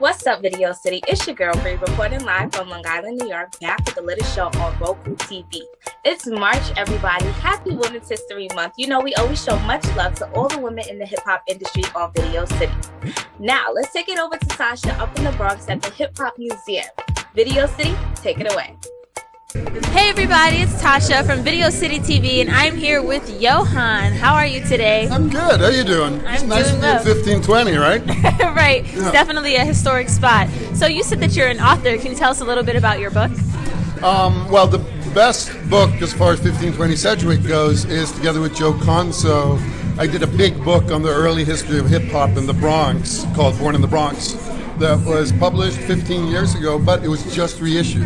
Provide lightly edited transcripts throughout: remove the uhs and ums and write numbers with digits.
What's up, Video City? It's your girl, Bri, reporting live from Long Island, New York, back with the latest show on Roku TV. It's March, everybody. Happy Women's History Month. You know, we always show much love to all the women in the hip-hop industry on Video City. Now, let's take it over to Tasha up in the Bronx at the Hip Hop Museum. Video City, take it away. Hey everybody, it's Tasha from Video City TV, and I'm here with Johan. How are you today? I'm good. How you doing? It's nice to be at 1520, right? Right. Yeah. It's definitely a historic spot. So you said that you're an author. Can you tell us a little bit about your book? Well, the best book as far as 1520 Sedgwick goes is together with Joe Conso. I did a big book on the early history of hip-hop in the Bronx called Born in the Bronx that was published 15 years ago, but it was just reissued.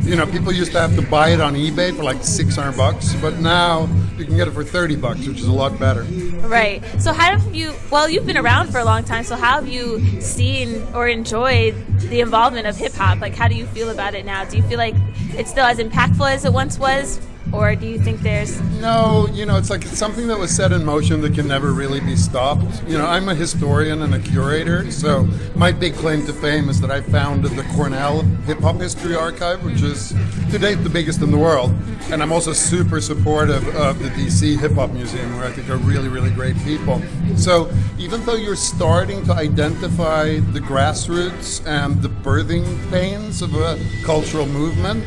You know, people used to have to buy it on eBay for like $600, but now you can get it for $30, which is a lot better. Right. So how have you, well, you've been around for a long time, so how have you seen or enjoyed the involvement of hip-hop? Like, how do you feel about it now? Do you feel like it's still as impactful as it once was? Or do you think there's... No, you know, it's like it's something that was set in motion that can never really be stopped. You know, I'm a historian and a curator, so my big claim to fame is that I founded the Cornell Hip Hop History Archive, which is to date the biggest in the world. And I'm also super supportive of the DC Hip Hop Museum, where I think are really, really great people. So even though you're starting to identify the grassroots and the birthing pains of a cultural movement,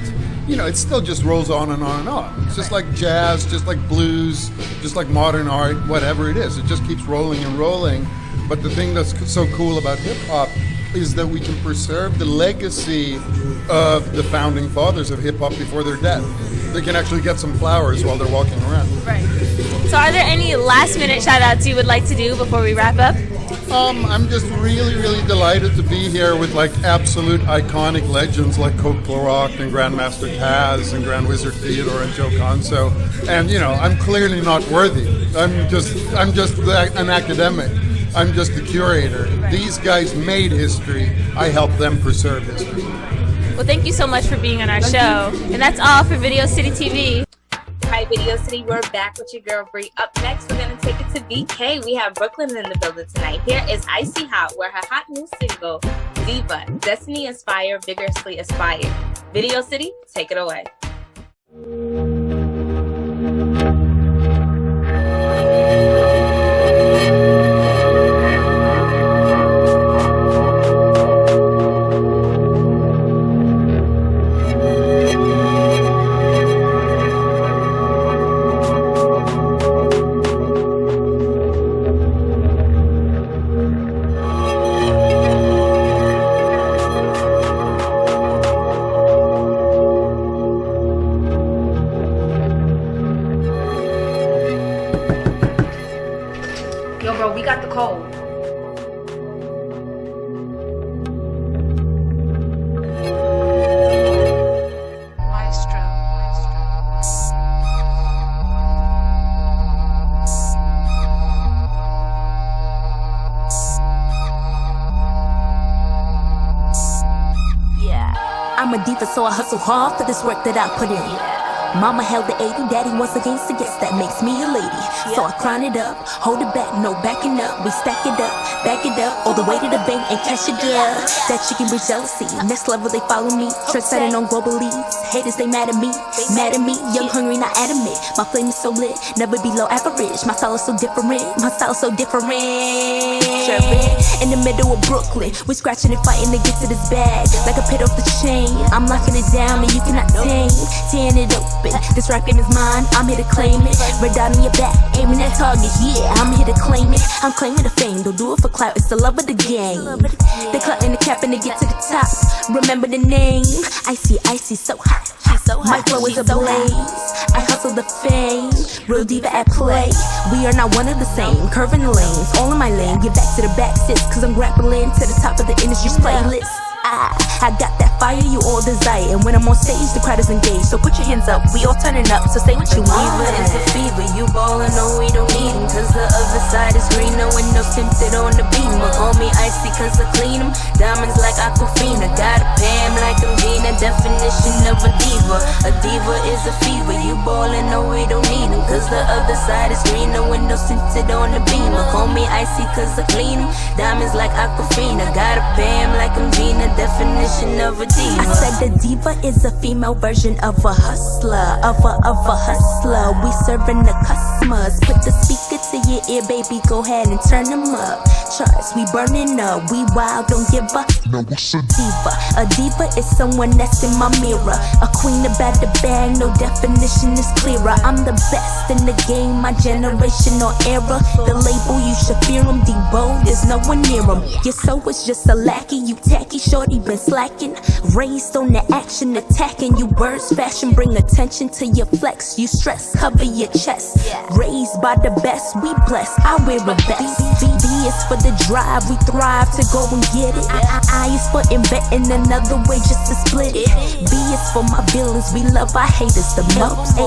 you know, it still just rolls on and on and on. It's just like jazz, just like blues, just like modern art, whatever it is. It just keeps rolling and rolling. But the thing that's so cool about hip-hop is that we can preserve the legacy of the founding fathers of hip-hop before they're dead. They can actually get some flowers while they're walking around. Right. So are there any last-minute shout-outs you would like to do before we wrap up? I'm just really, really delighted to be here with like absolute iconic legends like Coke Clorox and Grandmaster Taz and Grand Wizard Theodore and Joe Conso. And you know, I'm clearly not worthy. I'm just an academic. I'm just a curator. Right. These guys made history. I help them preserve history. Well, thank you so much for being on our show. And that's all for Video City TV. Hi, Video City. We're back with your girl, Bri. Up next, we're going to take it to BK. We have Brooklyn in the building tonight. Here is Iciy Hot, where her hot new single, Diva Destiny Inspired, Vigorously Aspired. Video City, take it away. Yo, bro, we got the code. Yeah, I'm a diva, so I hustle hard for this work that I put in. Mama held the 80, daddy was against the guess that makes me a lady. So I climb it up, hold it back, no backing up. We stack it up, back it up, all the way to the bank and cash it up. That chicken bridge jealousy, next level they follow me. Trendsetting on global leads, haters they mad at me. Young, hungry, not adamant. My flame is so lit, never below average. My style is so different, my style is so different. In the middle of Brooklyn, we scratching and fighting to get to this bag. Like a pit off the chain, I'm locking it down and you cannot tame. Tearing it open. This rap game is mine, I'm here to claim it. Red dot on your back, aiming at target, yeah, I'm here to claim it. I'm claiming the fame, don't do it for clout, it's the love of the game. They cutting the cap and they get to the top. Remember the name, Iciy, so hot. My flow is ablaze, I hustle the fame. Real diva at play, we are not one of the same. Curving the lanes, all in my lane. Get back to the back, sis, cause I'm grappling to the top of the industry's playlist. I got that fire you all desire, and when I'm on stage, the crowd is engaged. So put your hands up, we all turning up. So say what you want. Diva is a fever, you ballin', no we don't need 'em, cause the other side is green, no windows tinted on the beam. beamer. Call me icy cause I clean 'em. Diamonds like Aquafina. Got a Pam like I'm Gina. Definition of a diva. A diva is a fever. You ballin', no we don't need 'em. Cause the other side is green. The window tinted on the beamer. Call me icy cause I clean 'em. Diamonds like Aquafina. Got a Pam like I'm Gina. Definition of a diva. I said the diva is a female version of a hustler. Of a hustler. We serving the customers. Put the speaker to your ear, baby. Go ahead and turn them up. Charts, we burning up. We wild, don't give up. No, what's a diva? A diva is someone that's in my mirror. A queen about the bag, no definition is clearer. I'm the best in the game, my generational era. The label, you should fear him. Debo, there's no one near him. Your soul is just a lackey, you tacky, shorty been slacking. Raised on the action, attacking you birds. Fashion, bring attention to your flex. You stress, cover your chest. Raised by the best, we blessed. I wear a vest. VD is for the drive, we thrive to go and get it. I is for inventing another way just to split it. B is for my villains, we love our haters the most. A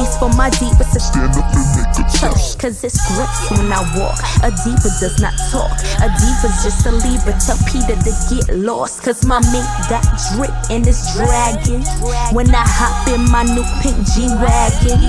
is for my divas to stand up and make a toast. Cause it's grace when I walk. A diva does not talk. A diva's just a lever. Tell Peter to get lost. Cause my mink got drip and it's dragging. When I hop in my new pink G-Wagon. A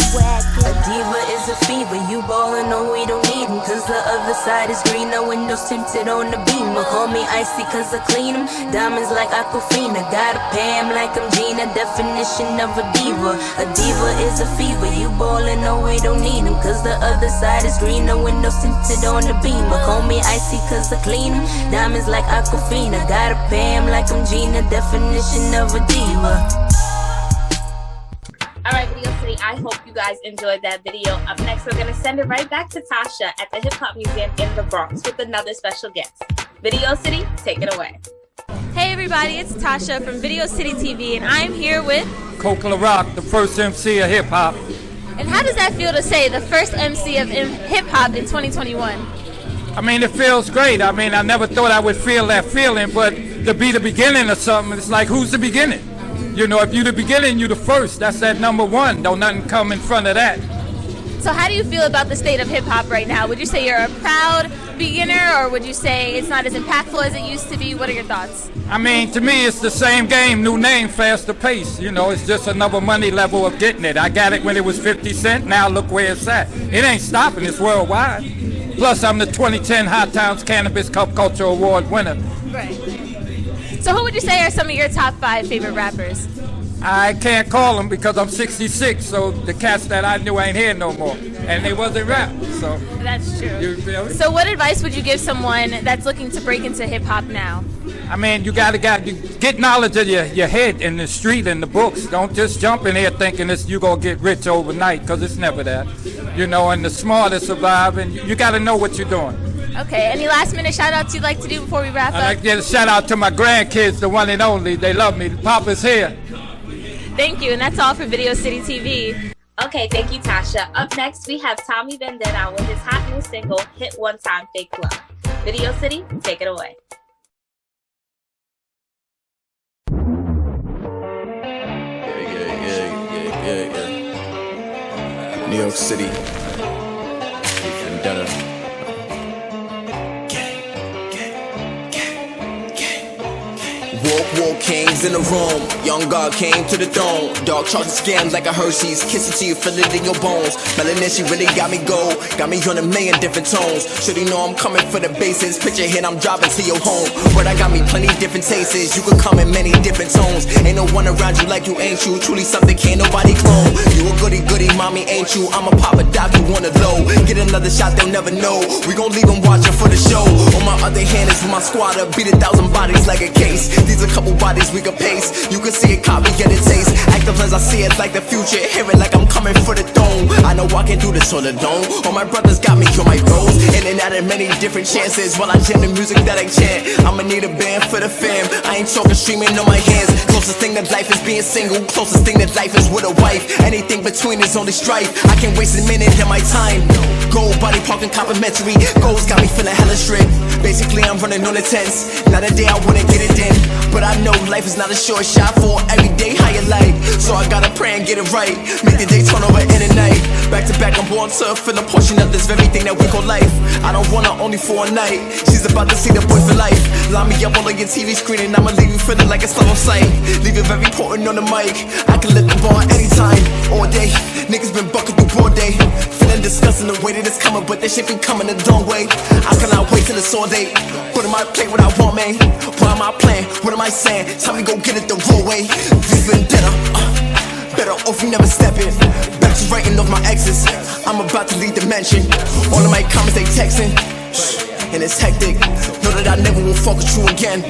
diva is a fever. You ballin', no we don't need 'em. Cause the other side is green. The windows tinted on the beamer. Call me icy cause I clean 'em. Diamonds like Aquafina. Got a Pam like I'm Gina. Definition of a diva. A diva is a fever. You ballin', no we don't need 'em. Cause the other side is green. The windows tinted on the beamer. Call me icy cause I clean 'em. Diamonds like Aquafina. Got a Pam like I'm Gina. Definition of a diva. Alright, Video City, I hope you guys enjoyed that video. Up next, we're going to send it right back to Tasha at the Hip Hop Museum in the Bronx with another special guest. Video City, take it away. Hey everybody, it's Tasha from Video City TV, and I'm here with Coke Rock, the first MC of hip hop. And how does that feel to say the first MC of hip hop in 2021? I mean, it feels great. I mean, I never thought I would feel that feeling, but to be the beginning of something, it's like, who's the beginning? You know, if you the beginning, you the first. That's that number one. Don't nothing come in front of that. So how do you feel about the state of hip hop right now? Would you say you're a proud beginner, or would you say it's not as impactful as it used to be? What are your thoughts? I mean, to me, it's the same game, new name, faster pace. You know, it's just another money level of getting it. I got it when it was 50 cents. Now look where it's at. It ain't stopping. It's worldwide. Plus, I'm the 2010 Hot Towns Cannabis Cup Culture Award winner. Right. So who would you say are some of your top 5 favorite rappers? I can't call them because I'm 66, so the cats that I knew ain't here no more. And they wasn't rap, so. That's true. You feel me? So what advice would you give someone that's looking to break into hip-hop now? I mean, you gotta get knowledge of your head in the street and the books. Don't just jump in here thinking you gonna get rich overnight, because it's never that. You know, and the smartest survive, and you gotta know what you're doing. Okay, any last minute shout outs you'd like to do before we wrap up? I'd like to give a shout out to my grandkids, the one and only. They love me. Papa's here. Thank you, and that's all for Video City TV. Okay, thank you, Tasha. Up next, we have Tommy Vendetta with his hot new single, Hit One Time, Fake Love. Video City, take it away. Yeah. New York City. Vendetta. Walk kings in the room. Young God came to the throne. Dark chocolate scams like a Hershey's. Kiss it to you, feel it in your bones. Melanin, she really got me gold. Got me on a million different tones. Should you know I'm coming for the bases. Picture hit, I'm dropping to your home. But I got me plenty different tastes. You could come in many different tones. Ain't no one around you like you ain't you. Truly something can't nobody clone. You a goody, mommy, ain't you? I'm a papa doc, you wanna low. Get another shot, they'll never know. We gon' leave them watching for the show. On my other hand is with my squatter. Beat 1,000 bodies like a case. These a couple bodies we can pace. You can see it, copy, get it taste. Active as I see it like the future. Hear it like I'm coming for the throne. I know I can do this on the dome. All my brothers got me on my roads. In and out of many different chances. While I jam the music that I chant. I'ma need a band for the fam. I ain't talking streaming on my hands. Closest thing that life is being single. Closest thing that life is with a wife. Anything between is only strife. I can't waste a minute in my time. Gold body parking complimentary. Goals got me feeling hella strict. Basic Basically, I'm running on the tents. Not a day I wouldn't get it in. But I know life is not a short shot for every day higher light. So I gotta pray and get it right. Make the day turn over in a night. Back to back, I'm born to fill a portion of this very thing that we call life. I don't want her only for a night. She's about to see the boy for life. Line me up all on your TV screen and I'ma leave you feeling like it's not on sight. Leave it very potent on the mic. I can lift the bar anytime, all day. Niggas been bucking through broad day. Feeling disgusting the way that it's coming, but that shit be coming the long way. I cannot wait till it's all day. Put in my plate what I want, man. Why am I playing? What am I saying? Time to go get it the raw way. Vendetta, better off you never step in. Back to writing off my exes. I'm about to leave the mansion. All of my comments they texting, and it's hectic. Know that I never will fuck with you again,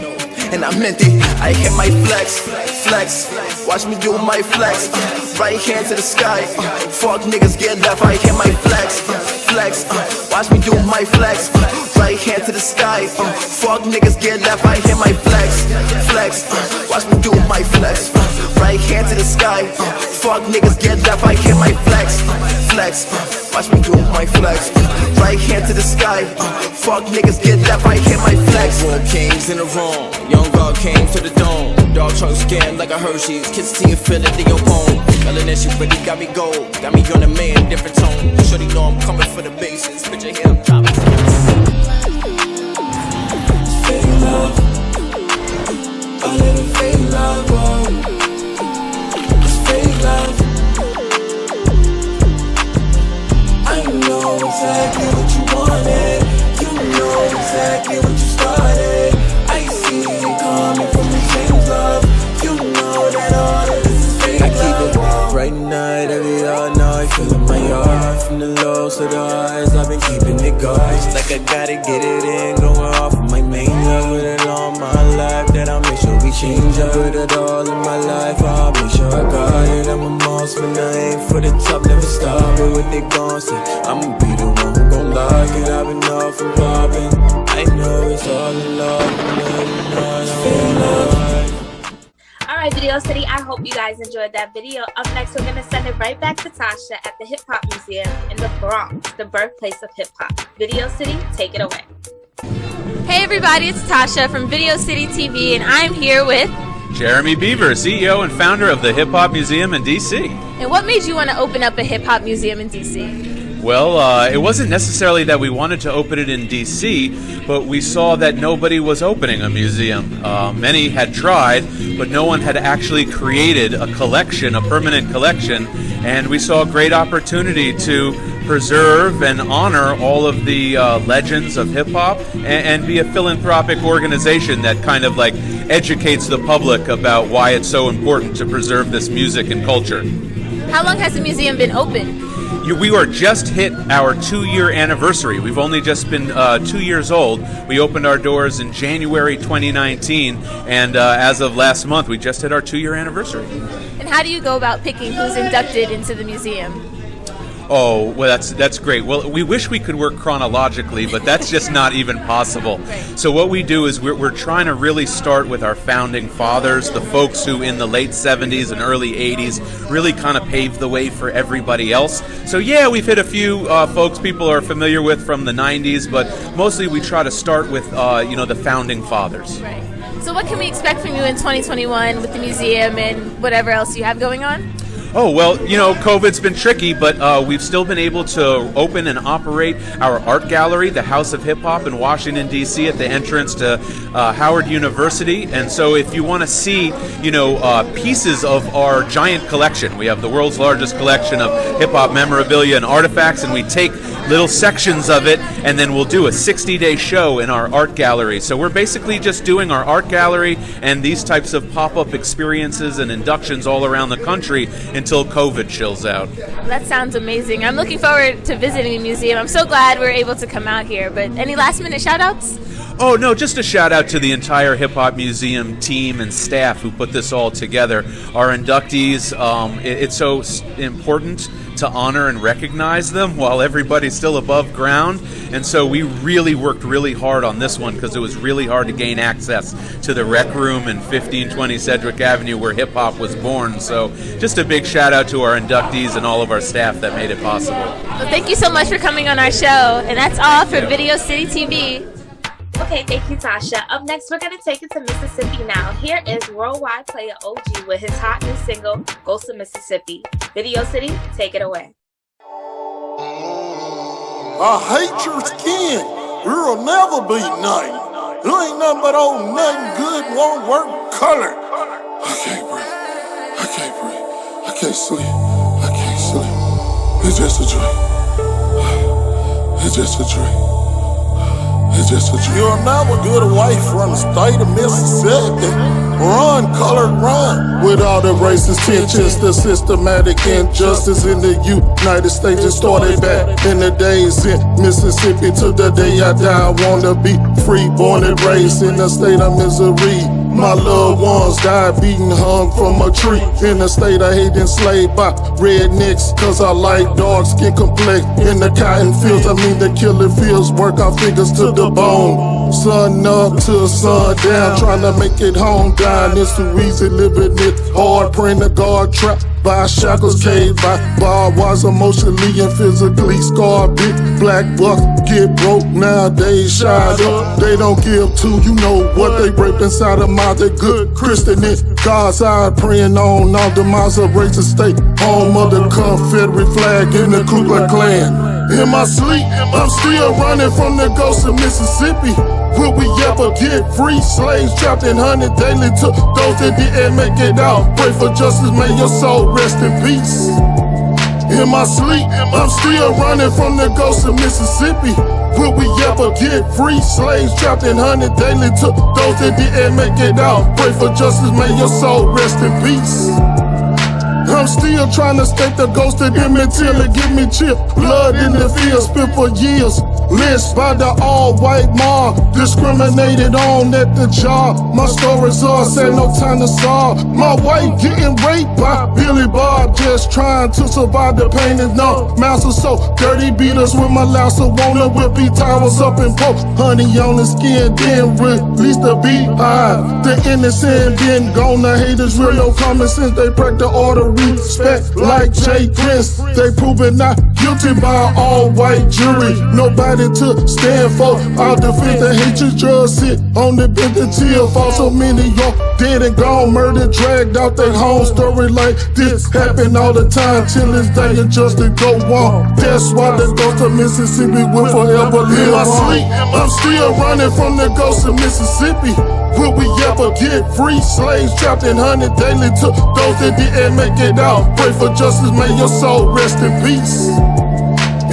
and I meant it. I hit my flex, flex. Watch me do my flex. Right hand to the sky. Fuck niggas get left. I hit my flex, flex. Watch me do my flex. Right hand to the sky. Fuck niggas get left. I hit my flex, flex. Watch me do my flex. Right hand to the sky. Fuck niggas get left. I hit my flex, flex. Watch me do my flex. Right hand to the sky. Fuck niggas get left. I hit my flex. Four kings in a room. Young God came to the dome. Dog trunk scan like a Hershey's. Kiss to you, feel it in your bone. Melanin, she really got me gold. Got me on a million different tone. Shorty know I'm coming for the bases. Put your hand up top. Fake love, a little fake love, oh. It's fake love. I know exactly what you wanted. You know exactly what you started. I see it coming from the same love. You know that all of this is fake love. I keep it bright night, every all night. Filling my yard from the lows to the highs. I've been keeping it going. Like I gotta get it in, going off of my main love. With it all my life, that I'll make sure we change. I put it all in my life, I'll make sure I got it. I'm a monster, but I ain't for the top, never stop it. What they gon' say, I'ma be the one who gon' lock it. I've been off and popping. I know it's all in love, All right, Video City, I hope you guys enjoyed that video. Up next, we're going to send it right back to Tasha at the Hip Hop Museum in the Bronx, the birthplace of hip hop. Video City, take it away. Hey everybody, it's Tasha from Video City TV, and I'm here with Jeremy Beaver, CEO and founder of the Hip Hop Museum in DC. And what made you want to open up a hip hop museum in DC? Well, it wasn't necessarily that we wanted to open it in DC, but we saw that nobody was opening a museum. Many had tried, but no one had actually created a collection, a permanent collection, and we saw a great opportunity to preserve and honor all of the legends of hip-hop and be a philanthropic organization that kind of like educates the public about why it's so important to preserve this music and culture. How long has the museum been open? We were just hit our 2-year anniversary. We've only just been 2 years old. We opened our doors in January 2019, and as of last month, we just hit our 2-year anniversary. And how do you go about picking who's inducted into the museum? Oh, well, that's great. Well, we wish we could work chronologically, but that's just not even possible. So what we do is we're trying to really start with our founding fathers, the folks who in the late 70s and early 80s really kind of paved the way for everybody else. So yeah, we've hit a few folks people are familiar with from the 90s, but mostly we try to start with the founding fathers. Right. So what can we expect from you in 2021 with the museum and whatever else you have going on? Oh, well, COVID's been tricky, but we've still been able to open and operate our art gallery, the House of Hip Hop in Washington, D.C. at the entrance to Howard University. And so if you want to see, pieces of our giant collection, we have the world's largest collection of hip hop memorabilia and artifacts, and we take little sections of it, and then we'll do a 60-day show in our art gallery. So we're basically just doing our art gallery and these types of pop-up experiences and inductions all around the country until COVID chills out. That sounds amazing. I'm looking forward to visiting the museum. I'm so glad we're able to come out here. But any last-minute shout-outs? Oh, no, just a shout-out to the entire Hip Hop Museum team and staff who put this all together. Our inductees, it's so important to honor and recognize them while everybody's still above ground. And so we really worked really hard on this one because it was really hard to gain access to the rec room in 1520 Sedgwick Avenue where hip-hop was born. So just a big shout-out to our inductees and all of our staff that made it possible. Well, thank you so much for coming on our show. And that's all for Video City TV. Okay, thank you, Tasha. Up next, we're going to take it to Mississippi now. Here is worldwide Playa OG with his hot new single, Ghost of Mississippi. Video City, take it away. I hate your skin. You'll never be nice. You ain't nothing but old nothing good, won't work color. I can't breathe. I can't breathe. I can't sleep. I can't sleep. It's just a dream. It's just a dream. It's just a dream. You'll never get away from the state of Mississippi. Run, colored run. With all the racist tensions, the systematic injustice in the United States. It started back in the days in Mississippi. To the day I die, I wanna be free, born and raised in the state of Missouri. My loved ones died beaten, hung from a tree. In the state I hate, enslaved by rednecks, cause I like dark skin complex. In the cotton fields, I mean the killing fields, work our fingers to the bone. Sun up to sun down, trying to make it home down. It's too easy living it hard, praying to God, trapped by shackles, caged by barbed wires, emotionally and physically scarred. Big black bucks get broke nowadays, shied up. They don't give to, you know what they rape inside of my they good Christian in God's eye, praying on all demise of racist state, home of the Confederate flag in the Ku Klux Klan. In my sleep, I'm still running from the ghost of Mississippi. Will we ever get free? Slaves trapped and hunted daily to those that didn't make it out. Pray for justice, may your soul rest in peace. In my sleep, I'm still running from the ghost of Mississippi. Will we ever get free? Slaves trapped and hunted daily to those that didn't make it out. Pray for justice, may your soul rest in peace. I'm still trying to stake the ghost of them until it give me chill. Blood in the field, spent for years. Lynched by the all-white mob, discriminated on at the job. My stories are said no time to solve. My wife getting raped by Billy Bob, just trying to survive the pain and numb. Mouths are so dirty, beat us with my lasso. Wanna whip these towers up and poke honey on the skin, then release the beehive. The innocent been gone, the haters real no common sense. They break the order, respect like Jay Prince. They proven not guilty by an all-white jury. Nobody to stand for. I'll defend the hatred drugs sit on the bench until fall. So many y'all dead and gone, murdered, dragged out their home. Story like this happen all the time till this day of justice go on. That's why the ghost of Mississippi will forever live on. Sleep, I'm still running from the ghost of Mississippi. Will we ever get free? Slaves trapped and hunted daily to those that didn't make it out. Pray for justice, may your soul rest in peace.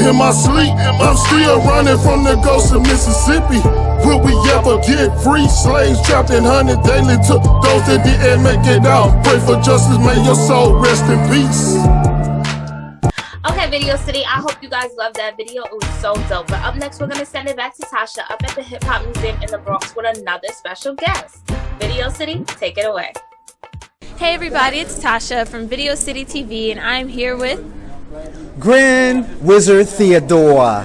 In my sleep, I'm still running from the ghost of Mississippi. Will we ever get free? Slaves trapped and hunted daily to those that didn't make it out. Pray for justice, may your soul rest in peace. Okay, Video City, I hope you guys loved that video. It was so dope. But up next, we're going to send it back to Tasha up at the Hip Hop Museum in the Bronx with another special guest. Video City, take it away. Hey everybody, it's Tasha from Video City TV, and I'm here with Grand Wizard Theodore.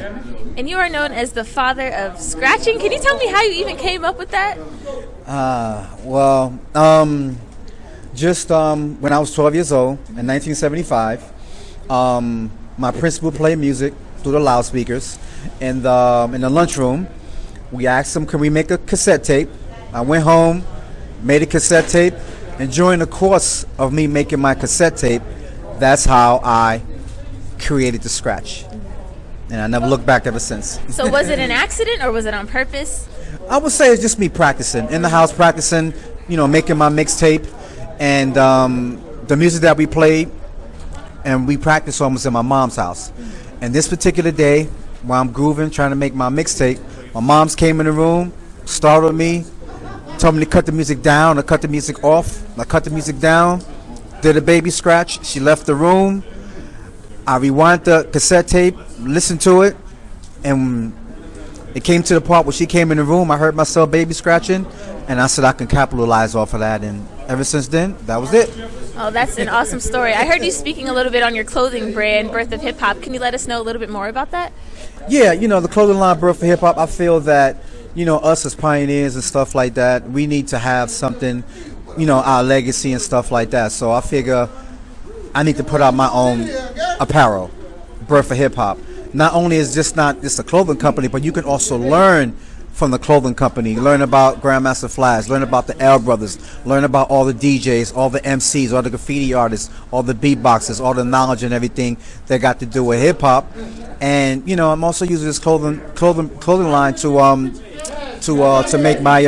And you are known as the father of scratching. Can you tell me how you even came up with that? Just when I was 12 years old in 1975, my principal played music through the loudspeakers in the lunchroom. We asked him, can we make a cassette tape? I went home, made a cassette tape, and during the course of me making my cassette tape, that's how I created the scratch. And I never looked back ever since. So was it an accident or was it on purpose? I would say it's just me practicing, in the house practicing, making my mixtape. And the music that we played, and we practiced almost in my mom's house. And this particular day, while I'm grooving, trying to make my mixtape, my mom's came in the room, startled me, told me to cut the music down or cut the music off. I cut the music down, did a baby scratch. She left the room. I rewound the cassette tape, listened to it, and it came to the part where she came in the room. I heard myself baby scratching, and I said I can capitalize off of that. And ever since then, that was it. Oh, that's an awesome story. I heard you speaking a little bit on your clothing brand, Birth of Hip Hop. Can you let us know a little bit more about that? Yeah, the clothing line Birth of Hip Hop, I feel that, us as pioneers and stuff like that, we need to have something, our legacy and stuff like that. So I figure I need to put out my own apparel, Birth of Hip Hop. Not only is this not just a clothing company, but you can also learn from the clothing company, learn about Grandmaster Flash, learn about the L Brothers, learn about all the DJs, all the MCs, all the graffiti artists, all the beatboxers, all the knowledge and everything that got to do with hip hop. And you know, I'm also using this clothing line to make my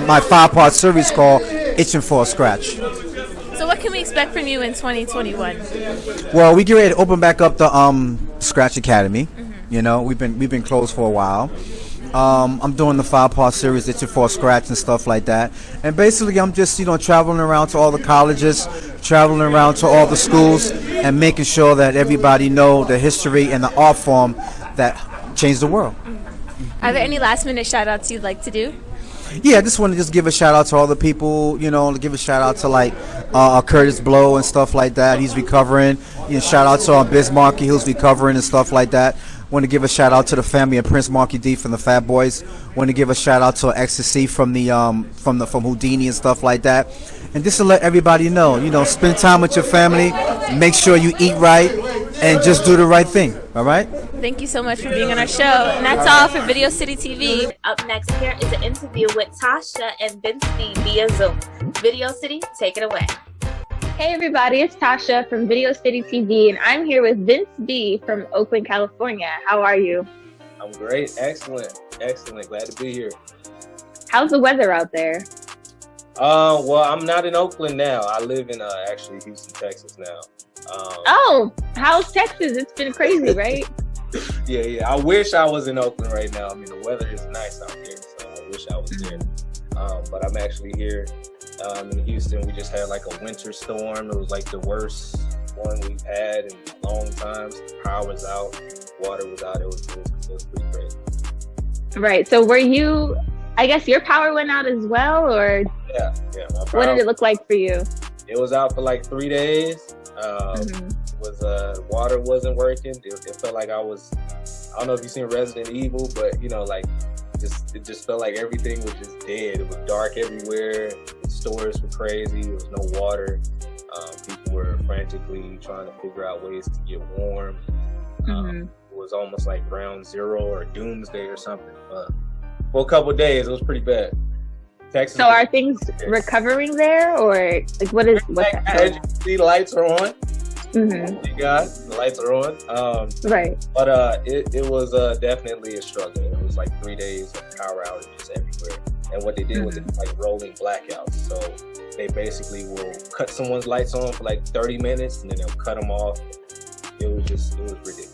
my 5-part series called Itching for a Scratch. So what can we expect from you in 2021? Well, we get ready to open back up the Scratch Academy. You know, we've been closed for a while. I'm doing the 5-part series, Itching for a Scratch and stuff like that. And basically, I'm just, you know, traveling around to all the colleges, traveling around to all the schools, and making sure that everybody know the history and the art form that changed the world. Are there any last-minute shout-outs you'd like to do? Yeah, I just want to just give a shout out to all the people, you know, to give a shout out to like Curtis Blow and stuff like that. He's recovering. You know, shout out to Biz Markie, who's recovering and stuff like that. Want to give a shout out to the family of Prince Markie D from the Fat Boys. Want to give a shout out to Ecstasy from Houdini and stuff like that. And just to let everybody know, you know, spend time with your family, make sure you eat right, and just do the right thing. All right? Thank you so much for being on our show. And that's all for Video City TV. Up next here is an interview with Tasha and Vince B via Zoom. Video City, take it away. Hey everybody, it's Tasha from Video City TV, and I'm here with Vince B from Oakland, California. How are you? I'm great. Excellent. Glad to be here. How's the weather out there? Well, I'm not in Oakland now. I live in actually Houston, Texas now. Oh, how's Texas? It's been crazy, right? Yeah. I wish I was in Oakland right now. I mean, the weather is nice out here, so I wish I was there. But I'm actually here in Houston. We just had like a winter storm. It was like the worst one we've had in a long time. Power was out, water was out. It was pretty crazy. Right. So were you? I guess your power went out as well, or yeah. What did it look like for you? It was out for like 3 days. Water wasn't working. It felt like I don't know if you've seen Resident Evil, but you know, like it just felt like everything was just dead. It was dark everywhere. The stores were crazy. There was no water. People were frantically trying to figure out ways to get warm. It was almost like ground zero or doomsday or something. For a couple of days, it was pretty bad. Texas. So are things recovering there, or like what's happening? The lights are on. Mm-hmm. You got the lights are on. Right. But it was definitely a struggle. It was like 3 days of power outages everywhere. And what they did was like rolling blackouts. So they basically will cut someone's lights on for like 30 minutes and then they'll cut them off. It was ridiculous.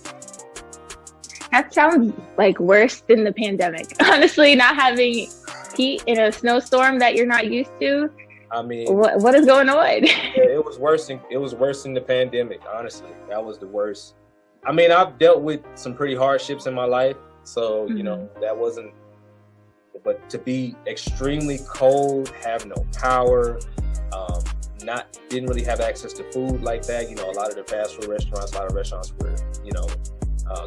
That sounds like worse than the pandemic. Honestly, not having heat in a snowstorm that you're not used to. I mean, what is going on? Yeah, it was worse than the pandemic. Honestly, that was the worst. I mean, I've dealt with some pretty hardships in my life, so you know that wasn't. But to be extremely cold, have no power, didn't really have access to food like that. You know, a lot of the fast food restaurants, a lot of restaurants were,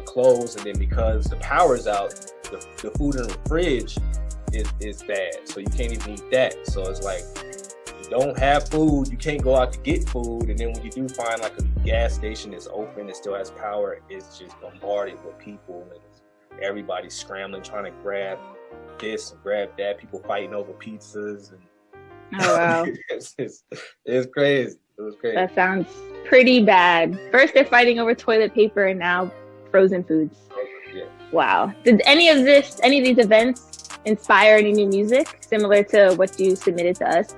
closed, and then because the power's out, the food in the fridge is bad, so you can't even eat that. So it's like you don't have food, you can't go out to get food, and then when you do find like a gas station that's open, it still has power, it's just bombarded with people, and everybody's scrambling trying to grab this and grab that. People fighting over pizzas, and oh wow, it's crazy. It was crazy. That sounds pretty bad. First they're fighting over toilet paper, and now frozen foods. Yeah. Wow. Did any of these events inspire any new music similar to what you submitted to us?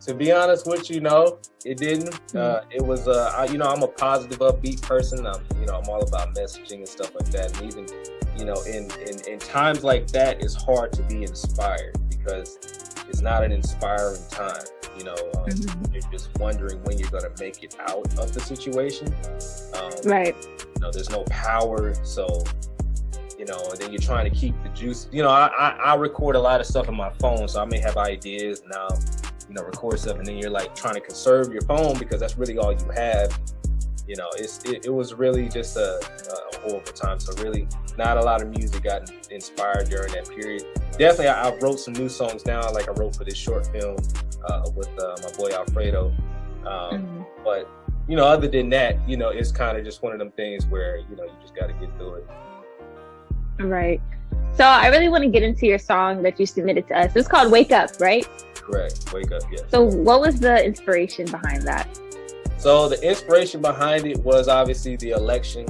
To be honest with you, no, it didn't. It was, I'm a positive, upbeat person. I'm all about messaging and stuff like that. And even, in times like that, it's hard to be inspired because it's not an inspiring time. You're just wondering when you're going to make it out of the situation. Right. There's no power, so and then you're trying to keep the juice. I record a lot of stuff on my phone, so I may have ideas now, record stuff, and then you're like trying to conserve your phone because that's really all you have. It was really just a horrible time. So really, not a lot of music got inspired during that period. Definitely, I wrote some new songs down, like I wrote for this short film with my boy Alfredo. But other than that, it's kind of just one of them things where you just got to get through it. Right. So I really want to get into your song that you submitted to us. It's called Wake Up, right? Correct. Wake Up, yes. So what was the inspiration behind that? So the inspiration behind it was obviously the election.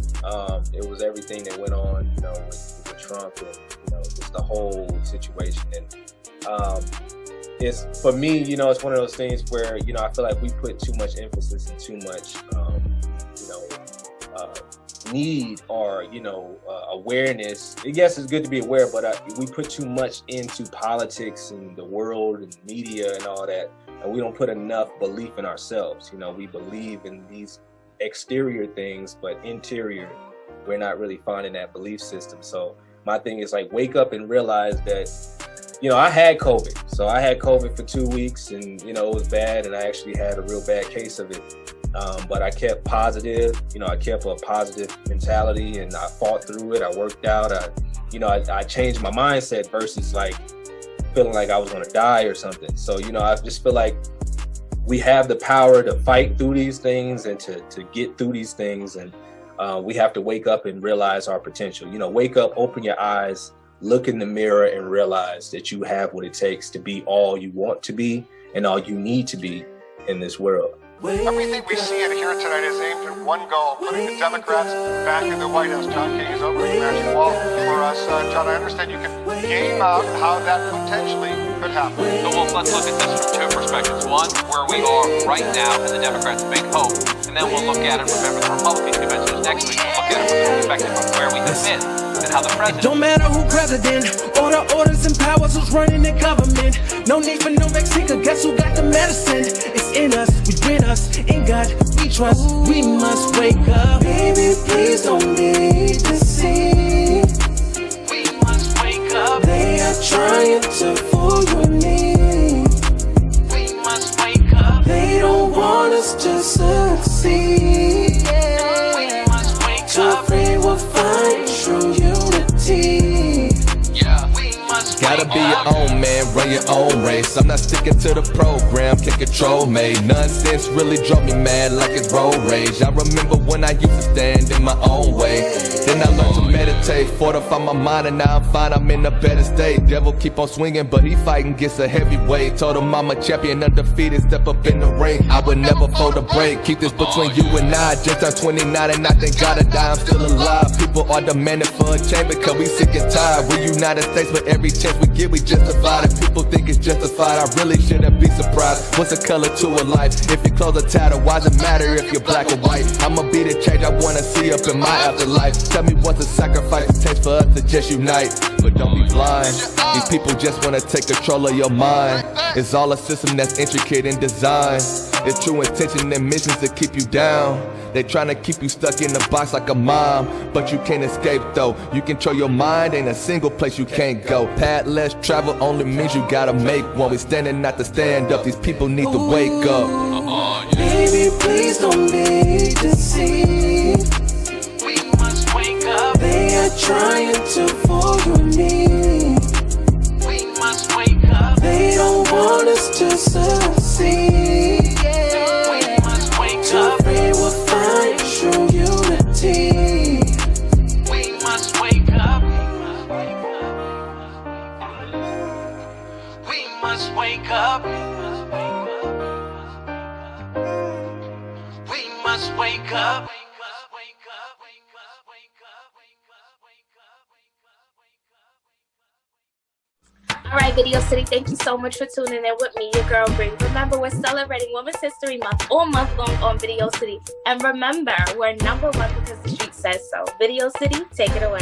It was everything that went on, with Trump and, just the whole situation. And it's, for me, it's one of those things where, I feel like we put too much emphasis and too much, need or, awareness. Yes, it's good to be aware, but we put too much into politics and the world and media and all that. And we don't put enough belief in ourselves. We believe in these exterior things, but interior, we're not really finding that belief system. So my thing is like, wake up and realize that, I had COVID. So I had COVID for 2 weeks and, it was bad. And I actually had a real bad case of it. But I kept positive, I kept a positive mentality and I fought through it. I worked out, I changed my mindset versus like feeling like I was going to die or something. So, I just feel like we have the power to fight through these things and to get through these things. And we have to wake up and realize our potential. Wake up, open your eyes, look in the mirror and realize that you have what it takes to be all you want to be and all you need to be in this world. Everything we see and hear tonight is aimed at one goal, putting the Democrats back in the White House. John King is over the magic wall for us. John, I understand you can game out how that potentially could happen. So let's look at this from two perspectives. One, where we are right now and the Democrats' big hope. And then we'll look at it, remember the Republican convention is next week. We'll look at it from the perspective of where we have been and how the president... Don't matter who president, or the orders and powers who's running the government. No need for no Mexican, guess who got the medicine? It's in us, within us, in God we trust. We must wake up. Baby, please don't be deceived. We must wake up. They are trying to fool you and me. We must wake up. They don't want us to succeed. We must wake up. To free we'll find true unity. Yeah, we must Gotta be your own man, run your own race. I'm not sticking to the program, can control me. Nonsense really drove me mad like it's road rage. I remember when I used to stand in my own way. Then I learned to meditate, fortify my mind, and now I'm fine, I'm in a better state. Devil keep on swinging, but he fighting, gets a heavyweight. Told him I'm a champion, undefeated, step up in the ring. I would never fold a break, keep this between you and I. Just turned 29 and I think gotta die, I'm still alive. People are demanding for a change because we sick and tired. We United States, but every chance we get, we justify it. People think it's justified, I really shouldn't be surprised. What's the color to a life? If your clothes are tattered, why does it matter if you're black or white? I'ma be the change I wanna see up in my afterlife. Tell me what's the sacrifice it takes for us to just unite. But don't be blind, these people just wanna take control of your mind. It's all a system that's intricate in design. It's true intention and missions to keep you down. They tryna keep you stuck in the box like a mom, but you can't escape though. You control your mind, ain't a single place you can't go. Path less travel only means you gotta make one. We standing not to stand up, these people need to wake up. Baby, please don't be deceived. We must wake up. They are trying to fool you and me. We must wake up. They don't want us to succeed. We must wake up. To free we'll find true unity. We must wake up. We must wake up. We must wake up. All right, Video City, thank you so much for tuning in with me, your girl, Bri. Remember, we're celebrating Women's History Month all month long on Video City. And remember, we're #1 because the street says so. Video City, take it away.